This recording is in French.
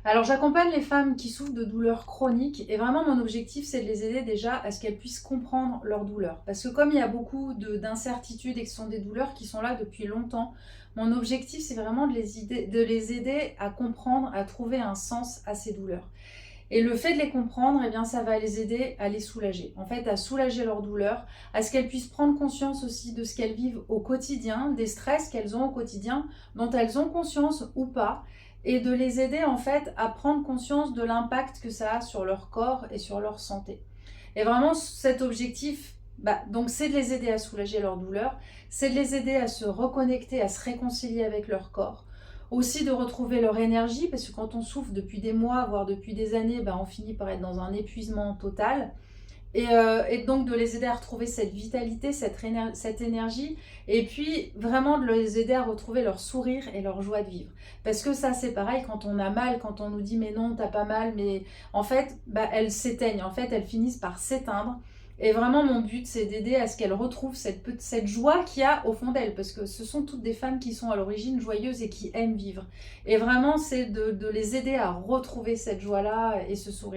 Alors j'accompagne les femmes qui souffrent de douleurs chroniques et vraiment mon objectif c'est de les aider déjà à ce qu'elles puissent comprendre leurs douleurs. Parce que comme il y a beaucoup d'incertitudes et que ce sont des douleurs qui sont là depuis longtemps, mon objectif c'est vraiment de les aider à comprendre, à trouver un sens à ces douleurs. Et le fait de les comprendre, eh bien, ça va les aider à les soulager. En fait, à soulager leur douleur, à ce qu'elles puissent prendre conscience aussi de ce qu'elles vivent au quotidien, des stress qu'elles ont au quotidien, dont elles ont conscience ou pas, et de les aider en fait à prendre conscience de l'impact que ça a sur leur corps et sur leur santé. Et vraiment, cet objectif, donc c'est de les aider à soulager leur douleur, c'est de les aider à se reconnecter, à se réconcilier avec leur corps. Aussi de retrouver leur énergie, parce que quand on souffre depuis des mois, voire depuis des années, on finit par être dans un épuisement total. Et donc de les aider à retrouver cette vitalité, cette énergie, et puis vraiment de les aider à retrouver leur sourire et leur joie de vivre. Parce que ça c'est pareil, quand on a mal, quand on nous dit mais non t'as pas mal, mais en fait elles s'éteignent, en fait elles finissent par s'éteindre. Et vraiment mon but c'est d'aider à ce qu'elles retrouvent cette joie qu'il y a au fond d'elles, parce que ce sont toutes des femmes qui sont à l'origine joyeuses et qui aiment vivre. Et vraiment c'est de les aider à retrouver cette joie-là et ce sourire.